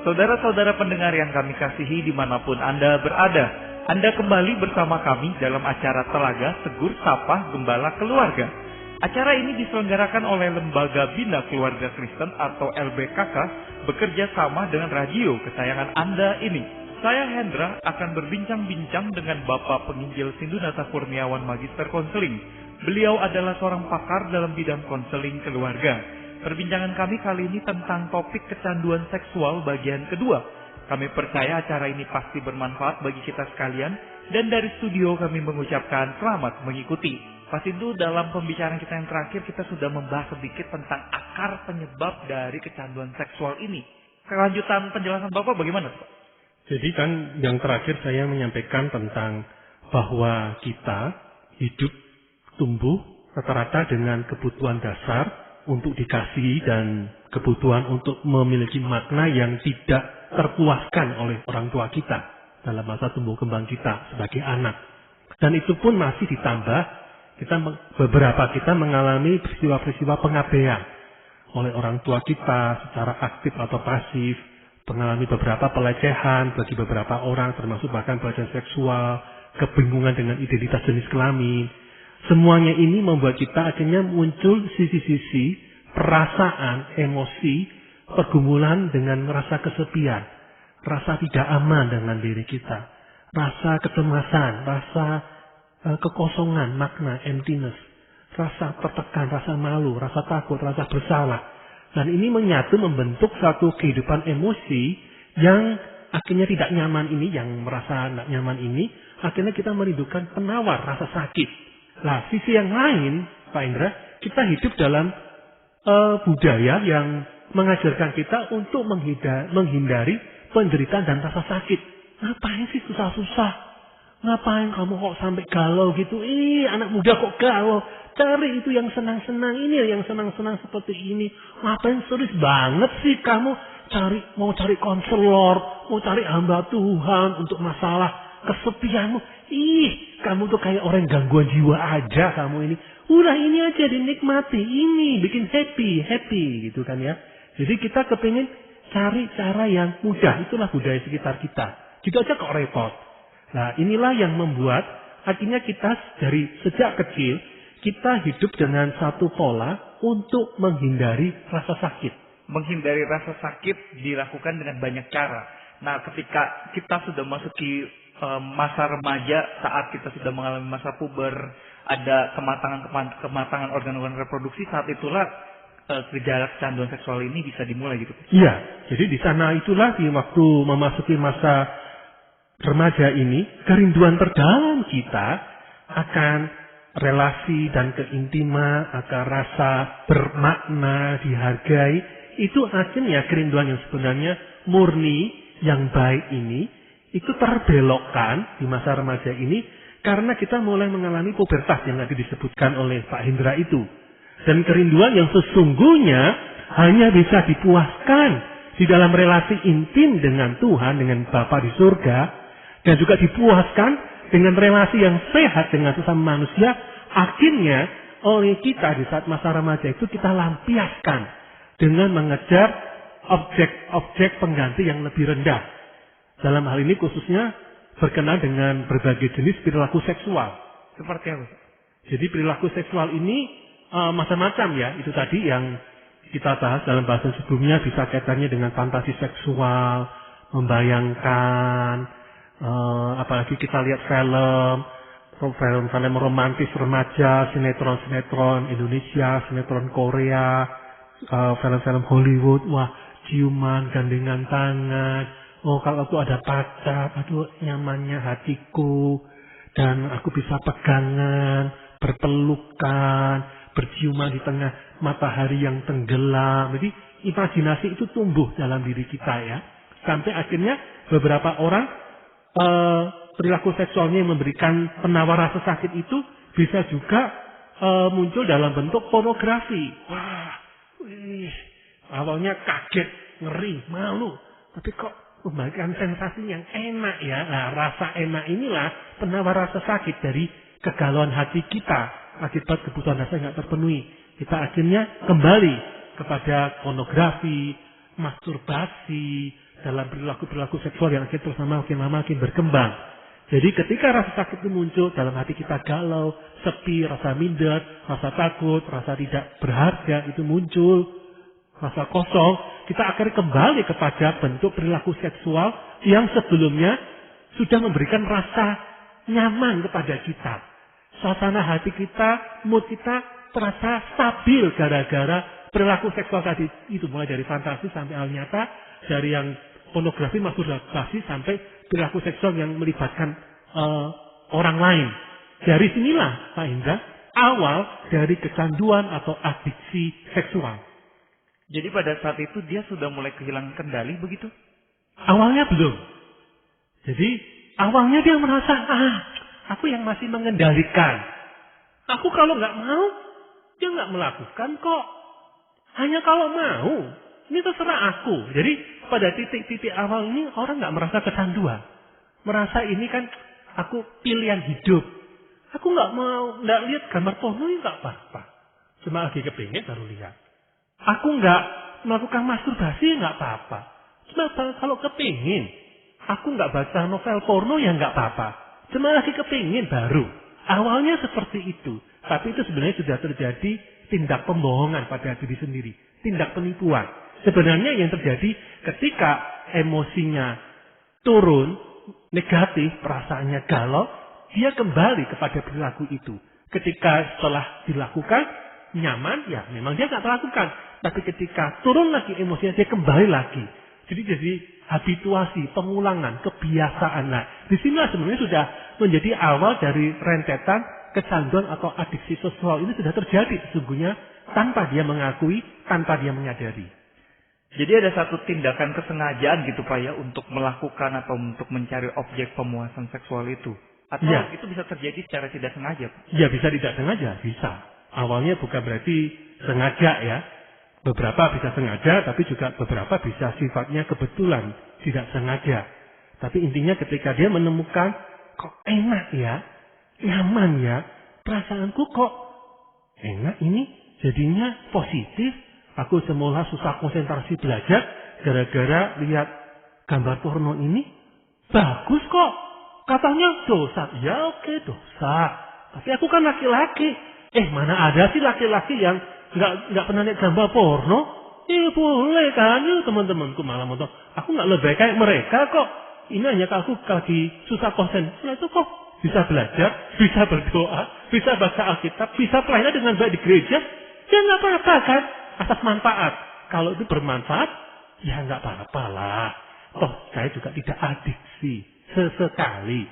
Saudara-saudara pendengar yang kami kasihi dimanapun Anda berada, Anda kembali bersama kami dalam acara Telaga Tegur Sapa Gembala Keluarga. Acara ini diselenggarakan oleh Lembaga Bina Keluarga Kristen atau LBKK bekerja sama dengan radio kesayangan Anda ini. Saya Hendra akan berbincang-bincang dengan Bapak Penginjil Sindunata Kurniawan Magister Konseling. Beliau adalah seorang pakar dalam bidang konseling keluarga. Perbincangan kami kali ini tentang topik kecanduan seksual bagian kedua. Kami percaya acara ini pasti bermanfaat bagi kita sekalian, dan dari studio kami mengucapkan selamat mengikuti. Pas itu dalam pembicaraan kita yang terakhir kita sudah membahas sedikit tentang akar penyebab dari kecanduan seksual ini. Kelanjutan penjelasan Bapak bagaimana, Pak? Jadi kan yang terakhir saya menyampaikan tentang bahwa kita hidup tumbuh rata-rata dengan kebutuhan dasar untuk dikasihi dan kebutuhan untuk memiliki makna yang tidak terpuaskan oleh orang tua kita dalam masa tumbuh kembang kita sebagai anak. Dan itu pun masih ditambah beberapa kita mengalami peristiwa-peristiwa pengabaian oleh orang tua kita secara aktif atau pasif, mengalami beberapa pelecehan bagi beberapa orang termasuk bahkan pelecehan seksual, kebingungan dengan identitas jenis kelamin. Semuanya ini membuat kita akhirnya muncul sisi-sisi perasaan, emosi, pergumulan dengan rasa kesepian, rasa tidak aman dengan diri kita, rasa kecemasan, rasa kekosongan, makna, emptiness, rasa tertekan, rasa malu, rasa takut, rasa bersalah. Dan ini menyatu membentuk satu kehidupan emosi yang akhirnya tidak nyaman ini, yang merasa tidak nyaman ini, akhirnya kita merindukan penawar rasa sakit. Nah, sisi yang lain, Pak Indra, kita hidup dalam budaya yang mengajarkan kita untuk menghindari penderitaan dan rasa sakit. Ngapain sih susah-susah? Ngapain kamu kok sampai galau gitu? Anak muda kok galau? Cari itu yang senang-senang, ini yang senang-senang seperti ini. Ngapain serius banget sih kamu mau cari konselor, mau cari hamba Tuhan untuk masalah kesepianmu? Kamu tuh kayak orang gangguan jiwa aja kamu ini. Udah ini aja dinikmati, ini bikin happy gitu kan ya. Jadi kita kepingin cari cara yang mudah, itulah budaya sekitar kita. Gitu aja kok repot. Nah inilah yang membuat akhirnya kita dari sejak kecil kita hidup dengan satu pola untuk menghindari rasa sakit. Menghindari rasa sakit dilakukan dengan banyak cara. Nah ketika kita sudah masuki masa remaja, saat kita sudah mengalami masa puber, ada kematangan organ-organ reproduksi, saat itulah gejala kecanduan seksual ini bisa dimulai gitu. Iya, jadi di sana itulah di waktu memasuki masa remaja ini, kerinduan terdalam kita akan relasi dan keintiman, akan rasa bermakna, dihargai, itu akhirnya kerinduan yang sebenarnya murni, yang baik ini, itu terbelokkan di masa remaja ini karena kita mulai mengalami pubertas yang tadi disebutkan oleh Pak Hendra itu. Dan kerinduan yang sesungguhnya hanya bisa dipuaskan di dalam relasi intim dengan Tuhan, dengan Bapa di surga, dan juga dipuaskan dengan relasi yang sehat dengan sesama manusia. Akhirnya oleh kita di saat masa remaja itu kita lampiaskan dengan mengejar objek-objek pengganti yang lebih rendah. Dalam hal ini khususnya berkenaan dengan berbagai jenis perilaku seksual. Seperti apa? Jadi perilaku seksual ini macam-macam ya. Itu tadi yang kita bahas dalam bahasan sebelumnya, bisa kaitannya dengan fantasi seksual, membayangkan, apalagi kita lihat film romantis remaja, sinetron Indonesia, sinetron Korea, film-film Hollywood, wah ciuman, gandengan tangan. Oh kalau aku ada pacar, aduh nyamannya hatiku, dan aku bisa pegangan, berpelukan, berciuman di tengah matahari yang tenggelam. Jadi imajinasi itu tumbuh dalam diri kita ya. Sampai akhirnya beberapa orang perilaku seksualnya yang memberikan penawar rasa sakit itu bisa juga muncul dalam bentuk pornografi. Wah, awalnya kaget, ngeri, malu, tapi kok memberikan sensasi yang enak ya. Nah, rasa enak inilah penawar rasa sakit dari kegalauan hati kita akibat kebutuhan dasar yang tidak terpenuhi. Kita akhirnya kembali kepada pornografi, masturbasi, dalam perilaku-perilaku seksual yang terus makin lama makin berkembang. Jadi ketika rasa sakit itu muncul, dalam hati kita galau, sepi, rasa minder, rasa takut, rasa tidak berharga itu muncul, rasa kosong, kita akan kembali kepada bentuk perilaku seksual yang sebelumnya sudah memberikan rasa nyaman kepada kita. Suasana hati kita, mood kita terasa stabil gara-gara perilaku seksual tadi. Itu mulai dari fantasi sampai hal nyata, dari yang pornografi, masturbasi sampai perilaku seksual yang melibatkan orang lain. Dari sinilah, Pak Indra, awal dari kecanduan atau adiksi seksual. Jadi pada saat itu dia sudah mulai kehilangan kendali begitu? Awalnya belum. Jadi awalnya dia merasa, aku yang masih mengendalikan. Aku kalau nggak mau, dia nggak melakukan kok. Hanya kalau mau, ini terserah aku. Jadi pada titik-titik awal ini orang nggak merasa kecanduan. Merasa ini kan aku pilihan hidup. Aku nggak mau, nggak lihat gambar porno ini nggak apa-apa. Cuma lagi kepingin baru lihat. Aku nggak melakukan masturbasi nggak apa-apa. Cuma kalau kepingin, aku nggak baca novel porno ya nggak apa-apa. Cuma lagi kepingin baru. Awalnya seperti itu. Tapi itu sebenarnya sudah terjadi tindak pembohongan pada diri sendiri. Tindak penipuan. Sebenarnya yang terjadi ketika emosinya turun, negatif, perasaannya galau, dia kembali kepada perilaku itu. Ketika setelah dilakukan, nyaman, ya memang dia nggak melakukan. Tapi ketika turun lagi emosinya, dia kembali lagi. Jadi habituasi, pengulangan, kebiasaan. Nah, disinilah sebenarnya sudah menjadi awal dari rentetan kecanduan atau adiksi seksual ini sudah terjadi sesungguhnya tanpa dia mengakui, tanpa dia menyadari. Jadi ada satu tindakan kesengajaan gitu Pak ya untuk melakukan atau untuk mencari objek pemuasan seksual itu. Atau ya, itu bisa terjadi secara tidak sengaja Pak? Ya bisa tidak sengaja, bisa. Awalnya bukan berarti sengaja ya. Beberapa bisa sengaja, tapi juga beberapa bisa sifatnya kebetulan, tidak sengaja. Tapi intinya ketika dia menemukan, kok enak ya, nyaman ya, perasaanku kok enak ini, jadinya positif. Aku semula susah konsentrasi belajar, gara-gara lihat gambar porno ini, bagus kok. Katanya dosa. Ya oke, dosa. Tapi aku kan laki-laki. Mana ada sih laki-laki yang nggak pernah lihat gambar porno? Boleh kan, teman-temanku malah motor. Aku nggak lebih kayak mereka kok. Ini hanya aku lagi susah konsentrasi. Itu kok bisa belajar, bisa berdoa, bisa baca Alkitab, bisa pelayanan dengan baik di gereja. Ya nggak apa-apa kan, atas manfaat. Kalau itu bermanfaat, ya nggak apa-apa lah. Toh saya juga tidak adiksi sesekali.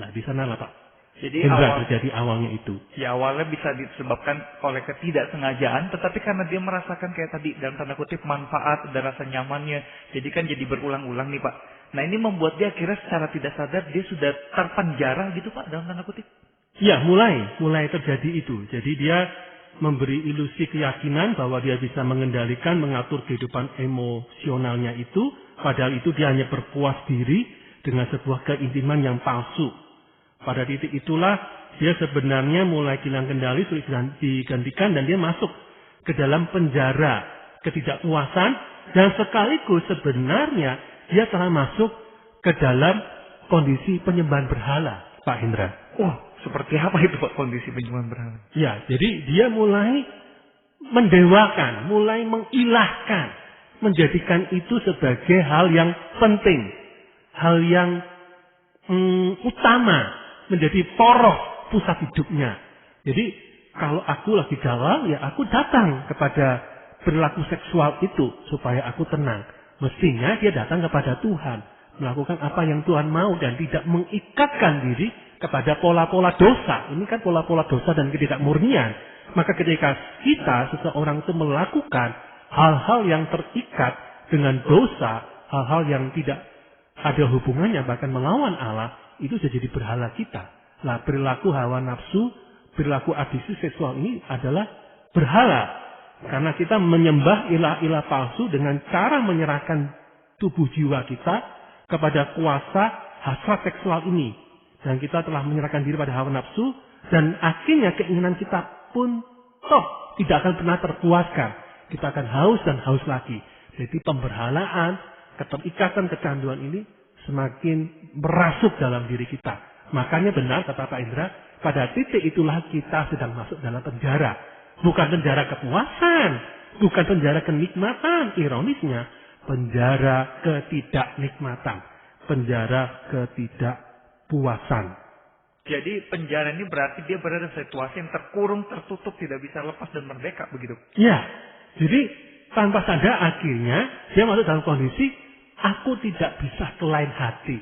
Nah di sana lah Pak. Jadi terjadi awalnya itu. Ya awalnya bisa disebabkan oleh ketidaksengajaan, tetapi karena dia merasakan kayak tadi dalam tanda kutip manfaat dan rasa nyamannya, jadi kan jadi berulang-ulang nih Pak. Nah ini membuat dia akhirnya secara tidak sadar dia sudah terpenjara gitu Pak dalam tanda kutip. Ya mulai terjadi itu. Jadi dia memberi ilusi keyakinan bahwa dia bisa mengendalikan, mengatur kehidupan emosionalnya itu, padahal itu dia hanya berpuas diri dengan sebuah keintiman yang palsu. Pada titik itulah dia sebenarnya mulai hilang kendali, sulit digantikan dan dia masuk ke dalam penjara ketidakpuasan dan sekaligus sebenarnya dia telah masuk ke dalam kondisi penyembahan berhala, Pak Hendra. Wah, seperti apa itu Pak kondisi penyembahan berhala? Ya, jadi dia mulai mendewakan, mulai mengilahkan, menjadikan itu sebagai hal yang penting, hal yang utama. Menjadi poroh pusat hidupnya. Jadi kalau aku lagi galau, ya aku datang kepada perilaku seksual itu supaya aku tenang. Mestinya dia datang kepada Tuhan, melakukan apa yang Tuhan mau dan tidak mengikatkan diri kepada pola-pola dosa. Ini kan pola-pola dosa dan ketidakmurnian. Maka ketika seseorang itu melakukan hal-hal yang terikat dengan dosa, hal-hal yang tidak ada hubungannya bahkan melawan Allah, itu jadi berhala kita. Nah, perilaku hawa nafsu, perilaku adiksi seksual ini adalah berhala. Karena kita menyembah ilah-ilah palsu dengan cara menyerahkan tubuh jiwa kita kepada kuasa hasrat seksual ini. Dan kita telah menyerahkan diri pada hawa nafsu, dan akhirnya keinginan kita pun tidak akan pernah terpuaskan. kita akan haus dan haus lagi. Jadi pemberhalaan, keterikatan kecanduan ini semakin merasuk dalam diri kita. Makanya benar kata Pak Indra, pada titik itulah kita sedang masuk dalam penjara. Bukan penjara kepuasan, bukan penjara kenikmatan, ironisnya penjara ketidaknikmatan, penjara ketidakpuasan. Jadi penjara ini berarti dia berada dalam situasi yang terkurung, tertutup, tidak bisa lepas dan merdeka begitu. Ya, jadi tanpa sadar akhirnya dia masuk dalam kondisi aku tidak bisa selain hati.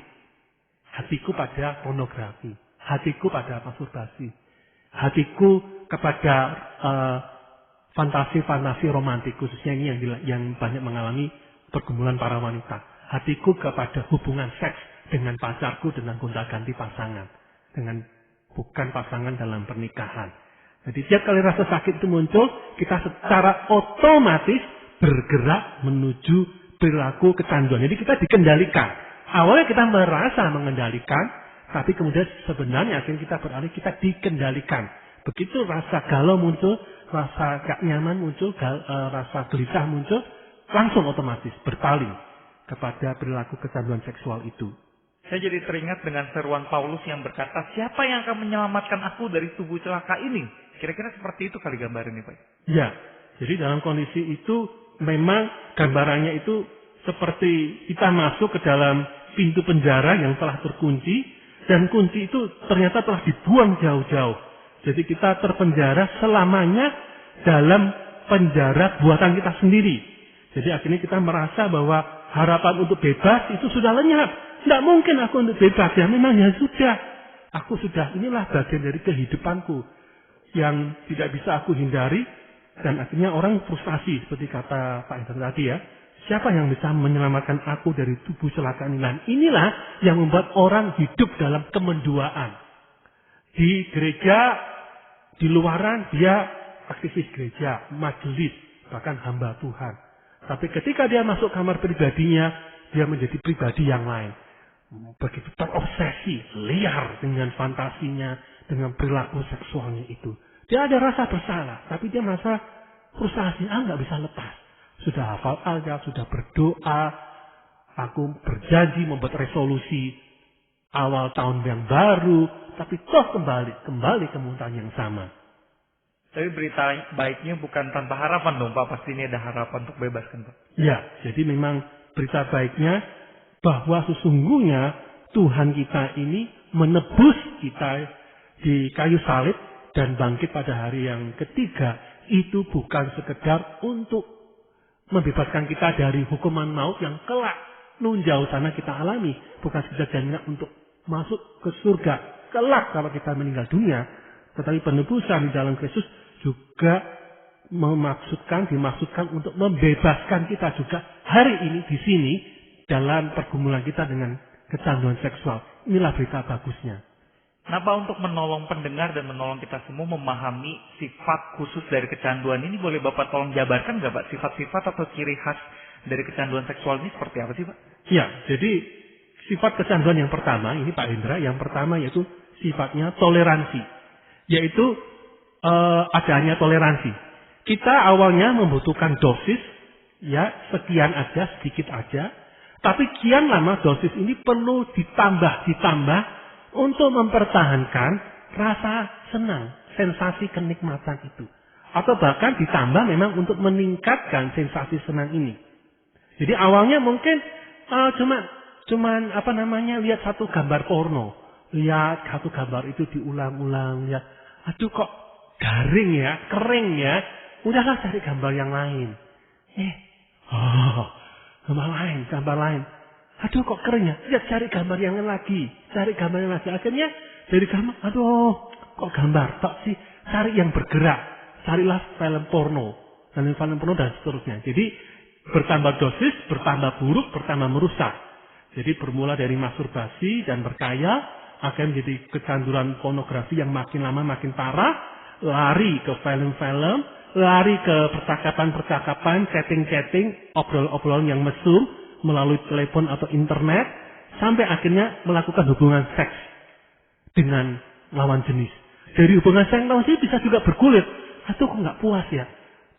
Hatiku pada pornografi, hatiku pada masturbasi, hatiku kepada fantasi-fantasi romantik, khususnya ini yang banyak mengalami pergumulan para wanita. Hatiku kepada hubungan seks dengan pacarku dengan gonta-ganti pasangan, dengan bukan pasangan dalam pernikahan. Jadi setiap kali rasa sakit itu muncul, kita secara otomatis bergerak menuju perilaku kecanduan. Jadi kita dikendalikan. Awalnya kita merasa mengendalikan, tapi kemudian sebenarnya akhirnya kita beralih, kita dikendalikan. Begitu rasa galau muncul, rasa gak nyaman muncul, rasa gelisah muncul, langsung otomatis berpaling kepada perilaku kecanduan seksual itu. Saya jadi teringat dengan seruan Paulus yang berkata, siapa yang akan menyelamatkan aku dari tubuh celaka ini? Kira-kira seperti itu kali gambarannya, Pak. Ya, jadi dalam kondisi itu memang gambarannya itu seperti kita masuk ke dalam pintu penjara yang telah terkunci, dan kunci itu ternyata telah dibuang jauh-jauh. Jadi kita terpenjara selamanya dalam penjara buatan kita sendiri. Jadi akhirnya kita merasa bahwa harapan untuk bebas itu sudah lenyap. Tidak mungkin aku untuk bebas, ya memang ya sudah. Aku sudah, inilah bagian dari kehidupanku yang tidak bisa aku hindari. Dan akhirnya orang frustasi seperti kata Pak Indra tadi ya. Siapa yang bisa menyelamatkan aku dari tubuh celaka ini? Dan inilah yang membuat orang hidup dalam kemenduaan. Di gereja, di luaran dia aktivis gereja, majelis, bahkan hamba Tuhan. Tapi ketika dia masuk kamar pribadinya, dia menjadi pribadi yang lain. Begitu terobsesi, liar dengan fantasinya, dengan perilaku seksualnya itu. Dia ada rasa bersalah, tapi dia merasa frustasi, nggak bisa lepas. Sudah hafal Alkitab, sudah berdoa, aku berjanji membuat resolusi awal tahun yang baru, tapi toh kembali ke mutan yang sama. Tapi berita baiknya bukan tanpa harapan dong Pak, pasti ini ada harapan untuk bebaskan Pak. Ya, jadi memang berita baiknya bahwa sesungguhnya Tuhan kita ini menebus kita di kayu salib dan bangkit pada hari yang ketiga. Itu bukan sekedar untuk membebaskan kita dari hukuman maut yang kelak nun jauh sana kita alami. Bukan sekedar jaminan untuk masuk ke surga kelak kalau kita meninggal dunia. Tetapi penebusan di dalam Kristus juga dimaksudkan untuk membebaskan kita juga hari ini di sini dalam pergumulan kita dengan kecanduan seksual. Inilah berita bagusnya. Nah Pak, untuk menolong pendengar dan menolong kita semua memahami sifat khusus dari kecanduan ini, boleh Bapak tolong jabarkan nggak Pak, sifat-sifat atau ciri khas dari kecanduan seksual ini seperti apa sih Pak? Ya, jadi sifat kecanduan yang pertama, ini Pak Indra, yang pertama yaitu sifatnya toleransi. Yaitu adanya toleransi. Kita awalnya membutuhkan dosis, ya sekian aja, sedikit aja. Tapi kian lama dosis ini perlu ditambah untuk mempertahankan rasa senang, sensasi kenikmatan itu. Atau bahkan ditambah memang untuk meningkatkan sensasi senang ini. Jadi awalnya mungkin cuman lihat satu gambar porno. Lihat satu gambar itu diulang-ulang, lihat, aduh kok garing ya, kering ya. Udahlah cari gambar yang lain. Gambar lain. Aduh kok kering ya, lihat cari gambar yang lagi. Akhirnya dari gambar, aduh kok gambar tok sih, cari yang bergerak. Carilah film porno dan seterusnya. Jadi bertambah dosis, bertambah buruk, bertambah merusak. Jadi bermula dari masturbasi dan berkaya, akan menjadi kecanduan pornografi yang makin lama makin parah, lari ke film-film, lari ke percakapan-percakapan, chatting-chatting, obrolan yang mesum melalui telepon atau internet, sampai akhirnya melakukan hubungan seks dengan lawan jenis. Dari hubungan seks lawan jenis bisa juga bergulir. Aduh kok nggak puas ya?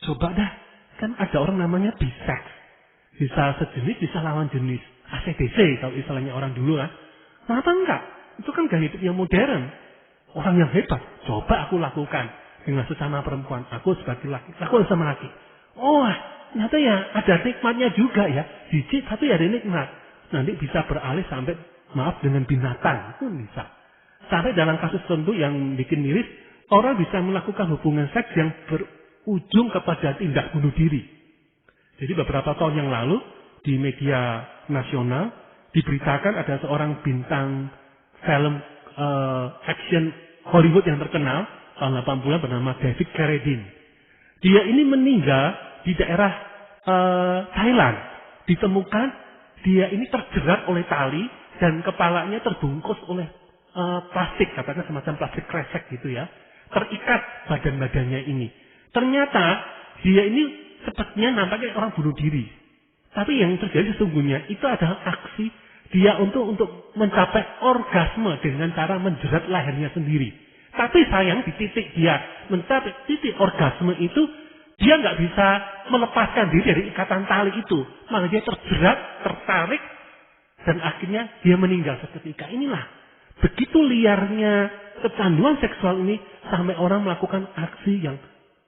Coba dah Kan ada orang namanya bisex. Bisa sejenis, bisa lawan jenis. ACDC kalau istilahnya orang dulu kan. Kenapa enggak? Itu kan gaya hidup yang modern. Orang yang hebat. Coba aku lakukan. Dengan sesama perempuan. Aku sebagai laki. Lakukan sama laki. Oh, ternyata ya ada nikmatnya juga ya. Jijik tapi ada nikmat. Nanti bisa beralih sampai, maaf, dengan binatang. Itu bisa. Sampai dalam kasus tertentu yang bikin miris, orang bisa melakukan hubungan seks yang berujung kepada tindak bunuh diri. Jadi beberapa tahun yang lalu di media nasional diberitakan ada seorang bintang film action Hollywood yang terkenal tahun 80-an bernama David Carradine. Dia ini meninggal di daerah Thailand. Ditemukan dia ini terjerat oleh tali dan kepalanya terbungkus oleh plastik, katakan semacam plastik kresek gitu ya. Terikat badan-badannya ini. Ternyata dia ini sepertinya nampaknya orang bunuh diri. Tapi yang terjadi sesungguhnya itu adalah aksi dia untuk mencapai orgasme dengan cara menjerat lehernya sendiri. Tapi sayang di titik dia mencapai titik orgasme itu, dia nggak bisa melepaskan diri dari ikatan tali itu. Malah dia terjerat, tertarik, dan akhirnya dia meninggal seketika. Inilah begitu liarnya kecanduan seksual ini sampai orang melakukan aksi yang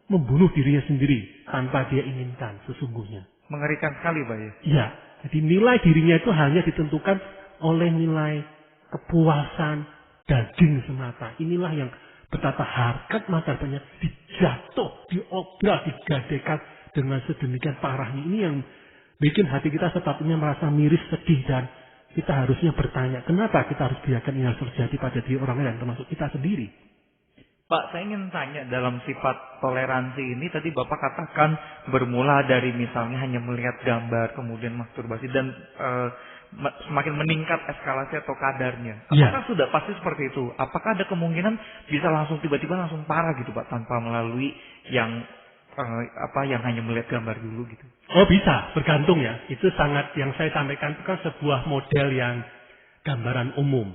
membunuh dirinya sendiri tanpa dia inginkan sesungguhnya. Mengerikan sekali, Pak ya. Iya, jadi nilai dirinya itu hanya ditentukan oleh nilai kepuasan daging semata. Inilah yang betapa harkat martabatnya dijatuh, diobral, digadekan dengan sedemikian parahnya. Ini yang bikin hati kita sepatutnya merasa miris, sedih, dan kita harusnya bertanya, kenapa kita harus biarkan ini terjadi pada diri orang lain, termasuk kita sendiri. Pak, saya ingin tanya dalam sifat toleransi ini tadi Bapak katakan bermula dari misalnya hanya melihat gambar kemudian masturbasi dan semakin meningkat eskalasi atau kadarnya. Apakah sudah pasti seperti itu? Apakah ada kemungkinan bisa langsung tiba-tiba langsung parah gitu Pak tanpa melalui yang yang hanya melihat gambar dulu gitu? Oh bisa, bergantung ya. Itu sangat yang saya sampaikan itu kan sebuah model yang gambaran umum.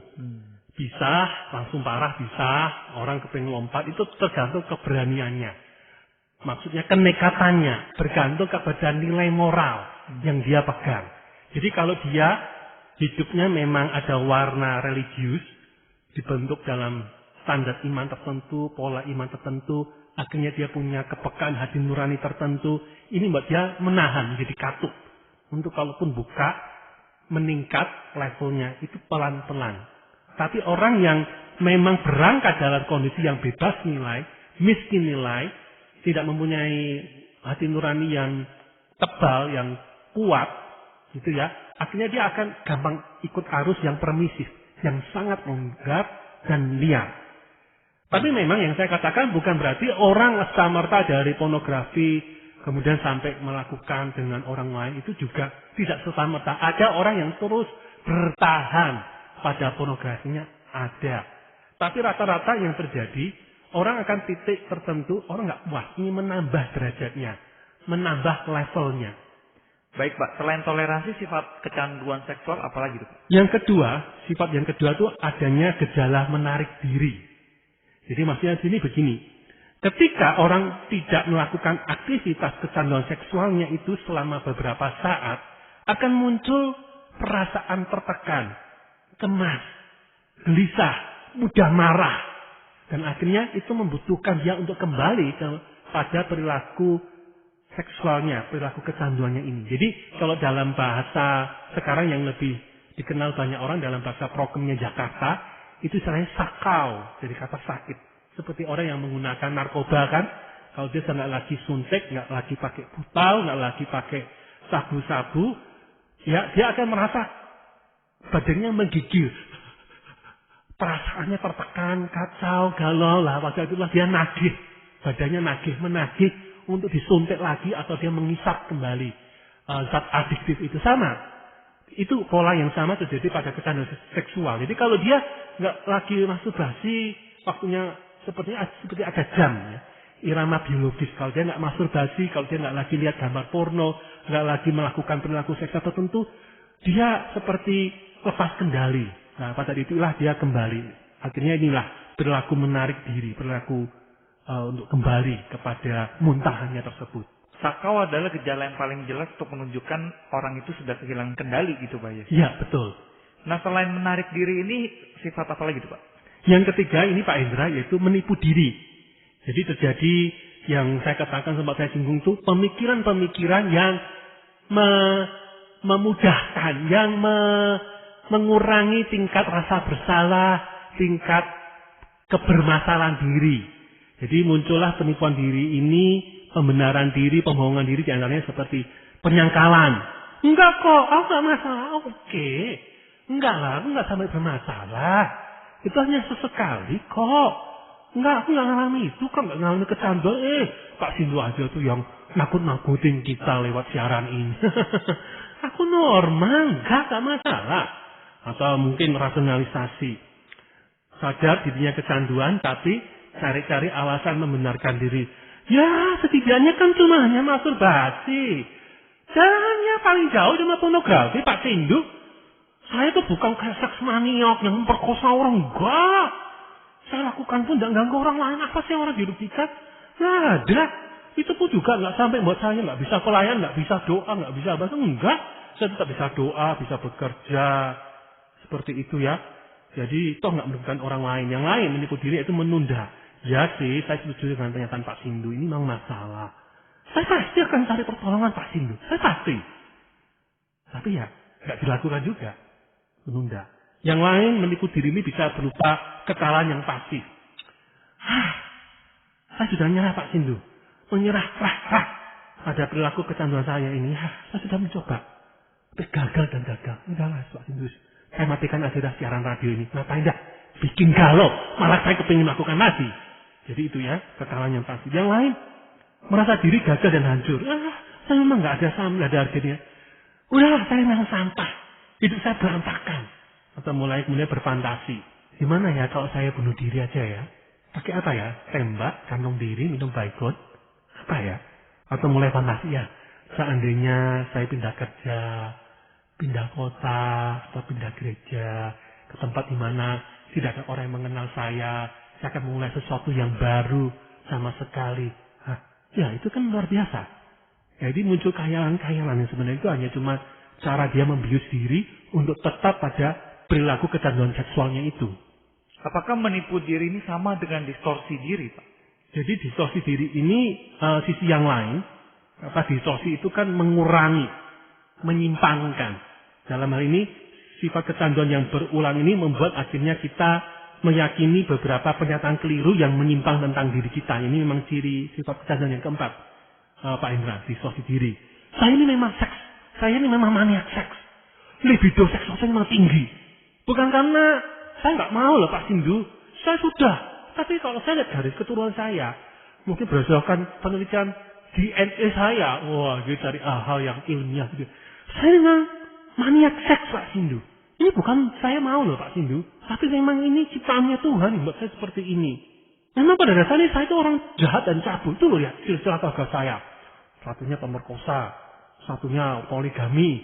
Bisa, langsung parah bisa, orang kepingin lompat, itu tergantung keberaniannya. Maksudnya kenekatannya, bergantung kepada nilai moral yang dia pegang. Jadi kalau dia hidupnya memang ada warna religius, dibentuk dalam standar iman tertentu, pola iman tertentu, akhirnya dia punya kepekaan hati nurani tertentu, ini buat dia menahan, jadi katup. Untuk kalaupun buka, meningkat levelnya, itu pelan-pelan. Tapi orang yang memang berangkat dalam kondisi yang bebas nilai, miskin nilai, tidak mempunyai hati nurani yang tebal, yang kuat, gitu ya, akhirnya dia akan gampang ikut arus yang permisif, yang sangat menggarap dan liar. Tapi memang yang saya katakan bukan berarti orang samarta dari pornografi, kemudian sampai melakukan dengan orang lain, itu juga tidak serta-merta. Ada orang yang terus bertahan pada pornografinya, ada. Tapi rata-rata yang terjadi, orang akan titik tertentu, orang nggak puas, ingin menambah derajatnya, menambah levelnya. Baik Pak, selain toleransi sifat kecanduan seksual apalagi itu Pak? Yang kedua, sifat yang kedua itu adanya gejala menarik diri. Jadi maksudnya di sini begini, ketika orang tidak melakukan aktivitas kecanduan seksualnya itu selama beberapa saat, akan muncul perasaan tertekan, cemas, gelisah, mudah marah. Dan akhirnya itu membutuhkan dia untuk kembali pada perilaku seksualnya, perilaku kecanduannya ini. Jadi kalau dalam bahasa sekarang yang lebih dikenal banyak orang dalam bahasa prokemnya Jakarta, itu istilahnya sakau, jadi kata sakit. Seperti orang yang menggunakan narkoba kan, kalau dia nggak lagi suntik, nggak lagi pakai butal, nggak lagi pakai sabu-sabu, ya dia akan merasa badannya menggigil, perasaannya tertekan, kacau, galau lah. Pada itulah dia nagih, badannya menagih untuk disuntik lagi atau dia mengisap kembali zat adiktif itu sama. Itu pola yang sama terjadi pada kecanduan seksual. Jadi kalau dia nggak lagi masturbasi, waktunya seperti ada jam, ya, irama biologis. Kalau dia nggak masturbasi, kalau dia nggak lagi lihat gambar porno, nggak lagi melakukan perilaku seksual tertentu, dia seperti lepas kendali. Nah, pada itulah dia kembali. Akhirnya inilah perilaku menarik diri, perilaku untuk kembali kepada muntahannya tersebut. Sakau adalah gejala yang paling jelas untuk menunjukkan orang itu sudah kehilangan kendali gitu Pak ya. Iya, betul. Nah selain menarik diri ini sifat apa lagi tuh Pak? Yang ketiga ini Pak Indra, yaitu menipu diri. Jadi terjadi yang saya katakan sempat saya singgung itu pemikiran-pemikiran yang memudahkan, yang mengurangi tingkat rasa bersalah, tingkat kebermasalahan diri. Jadi muncullah penipuan diri ini, pembenaran diri, pembohongan diri diantaranya seperti penyangkalan. Enggak kok, aku enggak masalah, oke. Enggak lah, aku enggak sampai bermasalah. Itu hanya sesekali kok. Enggak, aku enggak ngalami itu, kan enggak ngalami kecanduan. Pak Sindu aja tuh yang nakut-nakutin kita lewat siaran ini. Aku normal, enggak masalah. Atau mungkin rasionalisasi. Sadar dirinya kecanduan, tapi cari-cari alasan membenarkan diri. Ya, setidaknya kan cuma hanya masturbasi. Jangannya paling jauh cuma pornografi, Pak Sindu. Saya tuh bukan kayak seks maniak yang memperkosa orang, enggak. Saya lakukan pun tidak ganggu orang lain. Apa sih orang dirugikan? Nggak ada. Itu pun juga nggak sampai buat saya nggak bisa pelayan, nggak bisa doa, nggak bisa bahasa. Enggak. Saya tetap bisa doa, bisa bekerja. Seperti itu ya. Jadi toh nggak merugikan orang lain. Yang lain menipu diri itu menunda. Ya sih, saya setuju dengan pernyataan Pak Sindu. Ini memang masalah. Saya pasti akan cari pertolongan Pak Sindu. Saya pasti. Tapi ya, nggak dilakukan juga. Menunda. Yang lain menipu diri ini bisa berupa kekalahan yang pasif. Saya sudah nyerah Pak Sindu. Menyerah pada perilaku kecanduan saya ini. Saya sudah mencoba. Tapi gagal dan gagal. Udahlah Pak Sindu. Saya matikan aja siaran radio ini. Ngapain dah? Bikin galau. Malah saya kepingin melakukan lagi. Jadi itu ya, kekalahan yang pasti. Yang lain, merasa diri gagal dan hancur. Saya memang nggak ada harganya. Udahlah, saya memang sampah. Hidup saya berantakan. Atau mulai kemudian berfantasi. Gimana ya kalau saya bunuh diri aja ya? Pakai apa ya? Tembak, kantong diri, minum baygon. Apa ya? Atau mulai fantasi ya? Seandainya saya pindah kerja, pindah kota, atau pindah gereja, ke tempat di mana tidak ada orang yang mengenal saya akan memulai sesuatu yang baru sama sekali. Ya itu kan luar biasa. Jadi muncul khayalan-khayalan yang sebenarnya itu hanya cuma cara dia membius diri untuk tetap pada perilaku kecanduan seksualnya itu. Apakah menipu diri ini sama dengan distorsi diri, Pak? Jadi distorsi diri ini sisi yang lain. Distorsi itu kan mengurangi, menyimpangkan. Dalam hal ini sifat kecanduan yang berulang ini membuat akhirnya kita meyakini beberapa pernyataan keliru yang menyimpang tentang diri kita. Ini memang ciri sifat kecanduan yang keempat, Pak Indra, distorsi diri. Saya ini memang seks. Saya ini memang maniak seks. Libido seksual saya memang tinggi. Bukan karena saya nggak mau loh Pak Sindu. Saya sudah. Tapi kalau saya lihat garis keturunan saya, mungkin berdasarkan penelitian DNA saya, wah gitu cari hal yang ilmiah gitu. Saya memang maniak seks Pak Sindu. Ini bukan saya mau loh Pak Sindu, tapi memang ini ciptaannya Tuhan yang buat saya seperti ini. Memang pada dasarnya saya itu orang jahat dan cabul. Itu loh ya silsilah keluarga saya. Satunya pemerkosa, satunya poligami,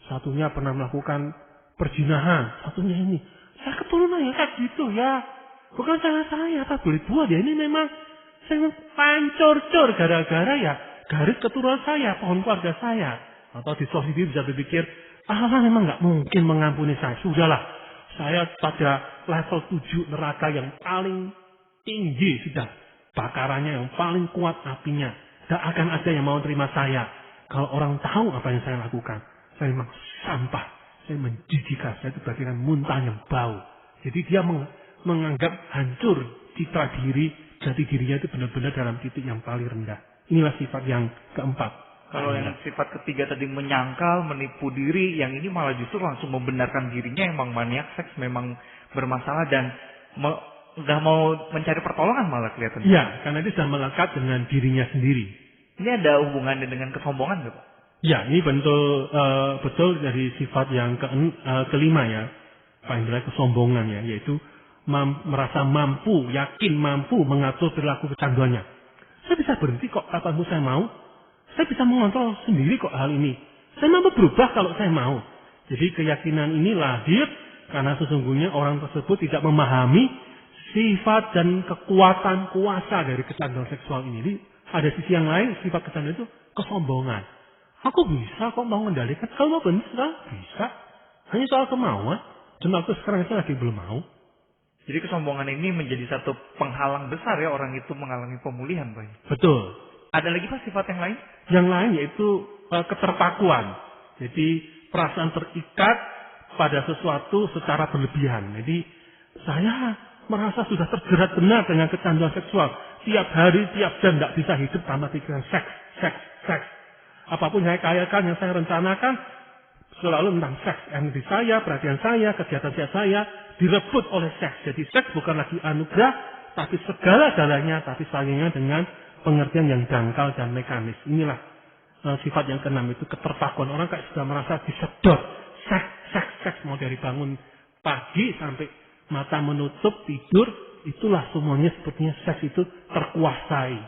satunya pernah melakukan perzinahan, satunya ini. Saya keturunan ya kayak gitu ya. Bukan salah saya, tak boleh buat ya. Ini memang saya pancur-cur gara-gara ya garis keturunan saya, pohon keluarga saya. Atau distorsi diri bisa berpikir, Allah memang nggak mungkin mengampuni saya. Sudahlah, saya pada level 7 neraka yang paling tinggi sudah. Bakarannya yang paling kuat apinya. Tidak akan ada yang mau terima saya. Kalau orang tahu apa yang saya lakukan, saya memang sampah. Saya menjijikan, saya itu bagaikan muntah yang bau. Jadi dia menganggap hancur citra diri, jati dirinya itu benar-benar dalam titik yang paling rendah. Inilah sifat yang keempat. Kalau yang sifat ketiga tadi menyangkal, menipu diri, yang ini malah justru langsung membenarkan dirinya emang maniak seks, memang bermasalah dan udah mau mencari pertolongan malah kelihatannya. Iya, karena dia sudah melekat dengan dirinya sendiri. Ini ada hubungannya dengan kesombongan nggak Pak? Ya, ini betul dari sifat yang kelima ya, Pak Indra, kesombongan ya, yaitu merasa mampu, yakin mampu mengatur perilaku kecanduannya. Saya bisa berhenti kok kapanpun saya mau. Saya bisa mengontrol sendiri kok hal ini. Saya mampu berubah kalau saya mau. Jadi keyakinan ini lahir karena sesungguhnya orang tersebut tidak memahami sifat dan kekuatan kuasa dari kecanduan seksual ini. Jadi, ada sisi yang lain, sifat kecanduan itu kesombongan. Aku bisa kok mau mengendalikan. Kalau mau bisa. Hanya soal kemauan. Dan aku sekarang itu lagi belum mau. Jadi kesombongan ini menjadi satu penghalang besar ya orang itu mengalami pemulihan, Pak. Betul. Ada lagi Pak sifat yang lain? Yang lain yaitu keterpakuan. Jadi perasaan terikat pada sesuatu secara berlebihan. Jadi saya merasa sudah terjerat benar dengan kecanduan seksual. Tiap hari, tiap jam tidak bisa hidup tanpa pikiran seks. Apapun yang saya kayakan, yang saya rencanakan, selalu tentang seks. Energi saya, perhatian saya, kegiatan saya direbut oleh seks. Jadi seks bukan lagi anugerah, tapi segala-galanya, tapi sayangnya dengan pengertian yang dangkal dan mekanis. Inilah sifat yang keenam, itu keterpakuan. Orang kayak sudah merasa disedot. Seks. Mau dari bangun pagi sampai mata menutup, tidur, itulah semuanya sepertinya seks itu terkuasai.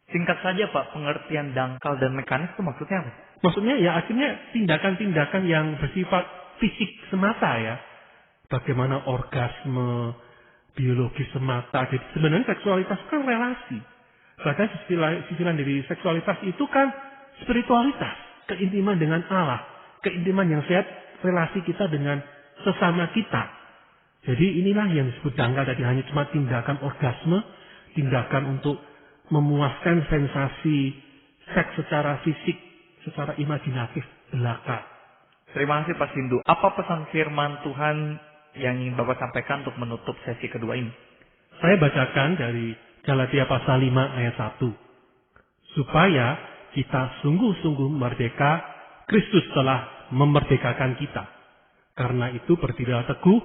Singkat saja Pak, pengertian dangkal dan mekanis itu maksudnya apa? Maksudnya ya akhirnya tindakan-tindakan yang bersifat fisik semata ya. Bagaimana orgasme, biologi semata. Jadi sebenarnya seksualitas kan relasi. Bahkan sisi lain dari seksualitas itu kan spiritualitas. Keintiman dengan Allah. Keintiman yang sehat, relasi kita dengan sesama kita. Jadi inilah yang disebut dangkal tadi, hanya cuma tindakan orgasme, tindakan untuk memuaskan sensasi seks secara fisik, secara imajinatif belaka. Terima kasih Pak Sindu. Apa pesan firman Tuhan yang ingin Bapak sampaikan untuk menutup sesi kedua ini? Saya bacakan dari Galatia pasal 5 ayat 1. Supaya kita sungguh-sungguh merdeka, Kristus telah memerdekakan kita. Karena itu berdirilah teguh,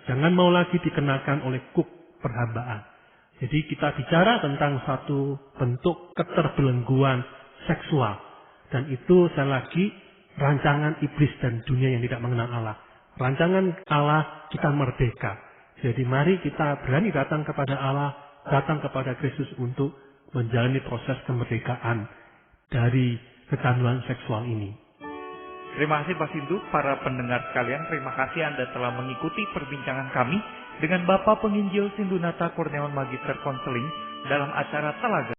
jangan mau lagi dikenakan oleh kuk perhambaan. Jadi kita bicara tentang satu bentuk keterbelengguan seksual. Dan itu sekali lagi rancangan iblis dan dunia yang tidak mengenal Allah. Rancangan Allah kita merdeka. Jadi mari kita berani datang kepada Allah, datang kepada Kristus untuk menjalani proses kemerdekaan dari kecanduan seksual ini. Terima kasih Pak Sindu, para pendengar sekalian. Terima kasih Anda telah mengikuti perbincangan kami dengan Bapak Penginjil Sindunata Kurniawan Magister Konseling dalam acara Telaga